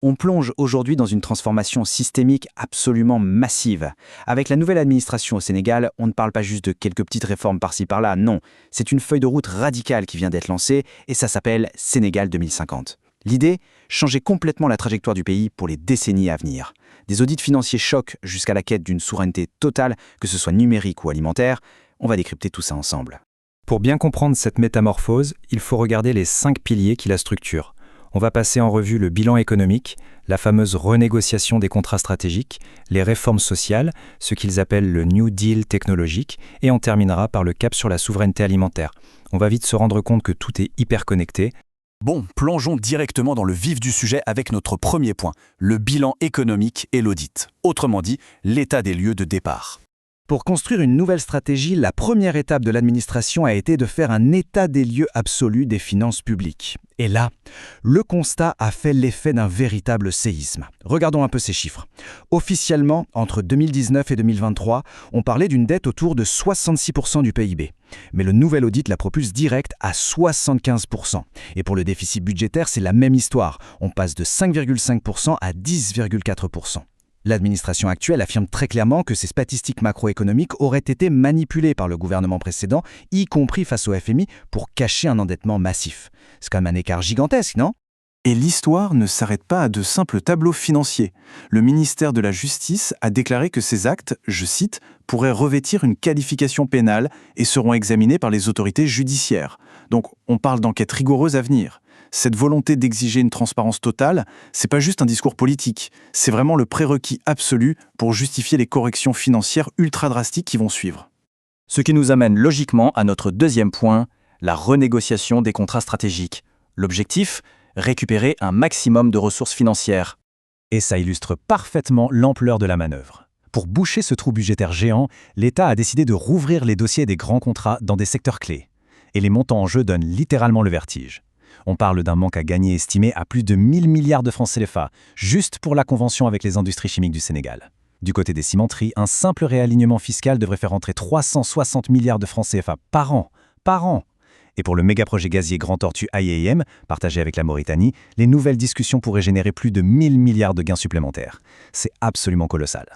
On plonge aujourd'hui dans une transformation systémique absolument massive. Avec la nouvelle administration au Sénégal, on ne parle pas juste de quelques petites réformes par-ci par-là, non. C'est une feuille de route radicale qui vient d'être lancée et ça s'appelle Sénégal 2050. L'idée, changer complètement la trajectoire du pays pour les décennies à venir. Des audits financiers chocs jusqu'à la quête d'une souveraineté totale, que ce soit numérique ou alimentaire, on va décrypter tout ça ensemble. Pour bien comprendre cette métamorphose, il faut regarder les 5 piliers qui la structurent. On va passer en revue le bilan économique, la fameuse renégociation des contrats stratégiques, les réformes sociales, ce qu'ils appellent le New Deal technologique, et on terminera par le cap sur la souveraineté alimentaire. On va vite se rendre compte que tout est hyper connecté. Bon, plongeons directement dans le vif du sujet avec notre premier point, le bilan économique et l'audit. Autrement dit, l'état des lieux de départ. Pour construire une nouvelle stratégie, la première étape de l'administration a été de faire un état des lieux absolu des finances publiques. Et là, le constat a fait l'effet d'un véritable séisme. Regardons un peu ces chiffres. Officiellement, entre 2019 et 2023, on parlait d'une dette autour de 66% du PIB. Mais le nouvel audit la propulse direct à 75%. Et pour le déficit budgétaire, c'est la même histoire. On passe de 5,5% à 10,4%. L'administration actuelle affirme très clairement que ces statistiques macroéconomiques auraient été manipulées par le gouvernement précédent, y compris face au FMI, pour cacher un endettement massif. C'est quand même un écart gigantesque, non ? Et l'histoire ne s'arrête pas à de simples tableaux financiers. Le ministère de la Justice a déclaré que ces actes, je cite, pourraient revêtir une qualification pénale et seront examinés par les autorités judiciaires. Donc on parle d'enquêtes rigoureuses à venir. Cette volonté d'exiger une transparence totale, c'est pas juste un discours politique, c'est vraiment le prérequis absolu pour justifier les corrections financières ultra drastiques qui vont suivre. Ce qui nous amène logiquement à notre deuxième point, la renégociation des contrats stratégiques. L'objectif, récupérer un maximum de ressources financières. Et ça illustre parfaitement l'ampleur de la manœuvre. Pour boucher ce trou budgétaire géant, l'État a décidé de rouvrir les dossiers des grands contrats dans des secteurs clés. Et les montants en jeu donnent littéralement le vertige. On parle d'un manque à gagner estimé à plus de 1000 milliards de francs CFA, juste pour la convention avec les industries chimiques du Sénégal. Du côté des cimenteries, un simple réalignement fiscal devrait faire entrer 360 milliards de francs CFA par an. Et pour le méga-projet gazier Grand Tortue IAM, partagé avec la Mauritanie, les nouvelles discussions pourraient générer plus de 1000 milliards de gains supplémentaires. C'est absolument colossal.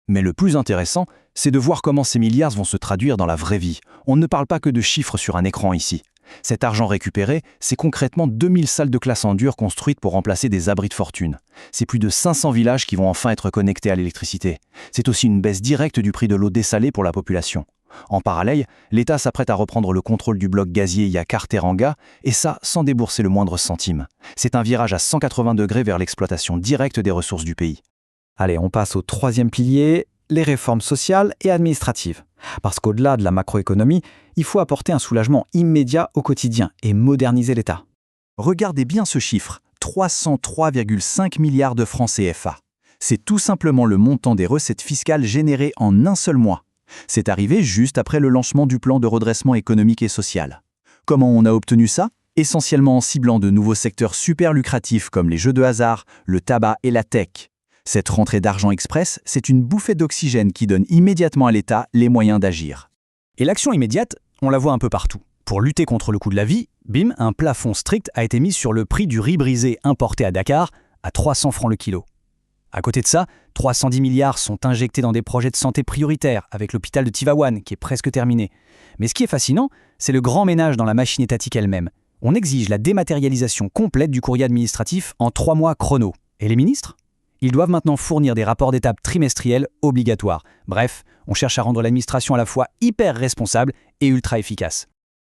Mais le plus intéressant, c'est de voir comment ces milliards vont se traduire dans la vraie vie. On ne parle pas que de chiffres sur un écran ici. Cet argent récupéré, c'est concrètement 2000 salles de classe en dur construites pour remplacer des abris de fortune. C'est plus de 500 villages qui vont enfin être connectés à l'électricité. C'est aussi une baisse directe du prix de l'eau dessalée pour la population. En parallèle, l'État s'apprête à reprendre le contrôle du bloc gazier Yakar-Teranga, et ça sans débourser le moindre centime. C'est un virage à 180 degrés vers l'exploitation directe des ressources du pays. Allez, on passe au troisième pilier, les réformes sociales et administratives. Parce qu'au-delà de la macroéconomie, il faut apporter un soulagement immédiat au quotidien et moderniser l'État. Regardez bien ce chiffre, 303,5 milliards de francs CFA. C'est tout simplement le montant des recettes fiscales générées en un seul mois. C'est arrivé juste après le lancement du plan de redressement économique et social. Comment on a obtenu ça ? Essentiellement en ciblant de nouveaux secteurs super lucratifs comme les jeux de hasard, le tabac et la tech. Cette rentrée d'argent express, c'est une bouffée d'oxygène qui donne immédiatement à l'État les moyens d'agir. Et l'action immédiate, on la voit un peu partout. Pour lutter contre le coût de la vie, bim, un plafond strict a été mis sur le prix du riz brisé importé à Dakar à 300 francs le kilo. À côté de ça, 310 milliards sont injectés dans des projets de santé prioritaires avec l'hôpital de Tivaouane qui est presque terminé. Mais ce qui est fascinant, c'est le grand ménage dans la machine étatique elle-même. On exige la dématérialisation complète du courrier administratif en 3 mois chrono. Et les ministres ? Ils doivent maintenant fournir des rapports d'étape trimestriels obligatoires. Bref, on cherche à rendre l'administration à la fois hyper responsable et ultra efficace.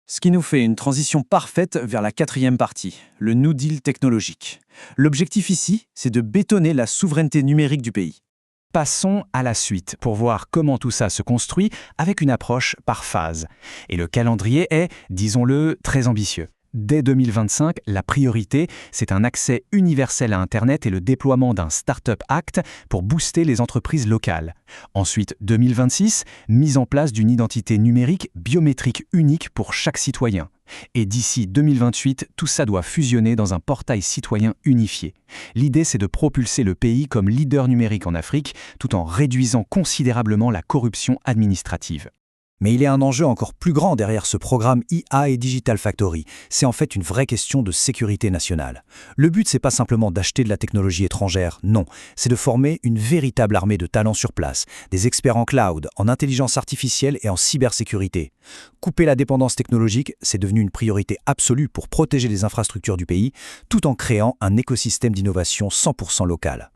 Ce qui nous fait une transition parfaite vers la quatrième partie, le New Deal technologique. L'objectif ici, c'est de bétonner la souveraineté numérique du pays. Passons à la suite pour voir comment tout ça se construit avec une approche par phase. Et le calendrier est, disons-le, très ambitieux. Dès 2025, la priorité, c'est un accès universel à Internet et le déploiement d'un Startup Act pour booster les entreprises locales. Ensuite, 2026, mise en place d'une identité numérique biométrique unique pour chaque citoyen. Et d'ici 2028, tout ça doit fusionner dans un portail citoyen unifié. L'idée, c'est de propulser le pays comme leader numérique en Afrique, tout en réduisant considérablement la corruption administrative. Mais il y a un enjeu encore plus grand derrière ce programme IA et Digital Factory. C'est en fait une vraie question de sécurité nationale. Le but, c'est pas simplement d'acheter de la technologie étrangère, non. C'est de former une véritable armée de talents sur place, des experts en cloud, en intelligence artificielle et en cybersécurité. Couper la dépendance technologique, c'est devenu une priorité absolue pour protéger les infrastructures du pays, tout en créant un écosystème d'innovation 100% local.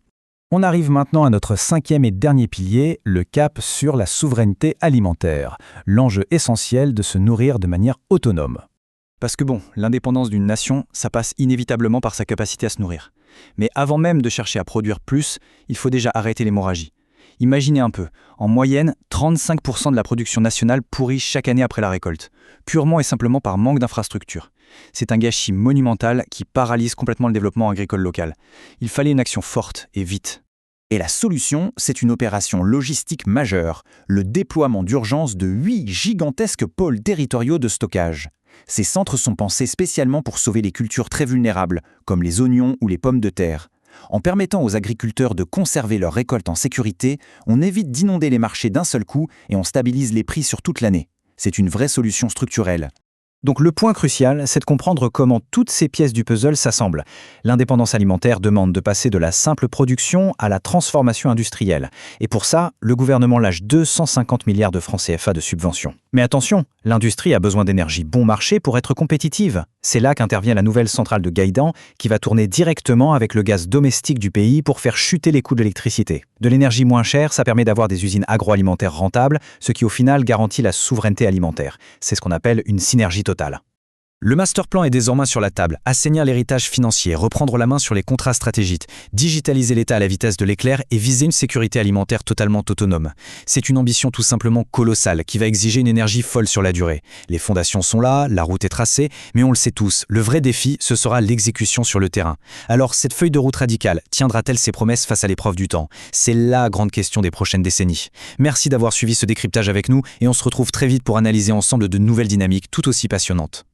On arrive maintenant à notre 5e et dernier pilier, le cap sur la souveraineté alimentaire, l'enjeu essentiel de se nourrir de manière autonome. Parce que l'indépendance d'une nation, ça passe inévitablement par sa capacité à se nourrir. Mais avant même de chercher à produire plus, il faut déjà arrêter l'hémorragie. Imaginez un peu, en moyenne, 35% de la production nationale pourrit chaque année après la récolte, purement et simplement par manque d'infrastructures. C'est un gâchis monumental qui paralyse complètement le développement agricole local. Il fallait une action forte et vite. Et la solution, c'est une opération logistique majeure, le déploiement d'urgence de 8 gigantesques pôles territoriaux de stockage. Ces centres sont pensés spécialement pour sauver les cultures très vulnérables, comme les oignons ou les pommes de terre. En permettant aux agriculteurs de conserver leurs récoltes en sécurité, on évite d'inonder les marchés d'un seul coup et on stabilise les prix sur toute l'année. C'est une vraie solution structurelle. Donc le point crucial, c'est de comprendre comment toutes ces pièces du puzzle s'assemblent. L'indépendance alimentaire demande de passer de la simple production à la transformation industrielle. Et pour ça, le gouvernement lâche 250 milliards de francs CFA de subventions. Mais attention, l'industrie a besoin d'énergie bon marché pour être compétitive. C'est là qu'intervient la nouvelle centrale de Gaïdan qui va tourner directement avec le gaz domestique du pays pour faire chuter les coûts de l'électricité. De l'énergie moins chère, ça permet d'avoir des usines agroalimentaires rentables, ce qui au final garantit la souveraineté alimentaire. C'est ce qu'on appelle une synergie totale. Le master plan est désormais sur la table. Assainir l'héritage financier, reprendre la main sur les contrats stratégiques, digitaliser l'État à la vitesse de l'éclair et viser une sécurité alimentaire totalement autonome. C'est une ambition tout simplement colossale qui va exiger une énergie folle sur la durée. Les fondations sont là, la route est tracée, mais on le sait tous, le vrai défi, ce sera l'exécution sur le terrain. Alors cette feuille de route radicale tiendra-t-elle ses promesses face à l'épreuve du temps? C'est la grande question des prochaines décennies. Merci d'avoir suivi ce décryptage avec nous et on se retrouve très vite pour analyser ensemble de nouvelles dynamiques tout aussi passionnantes.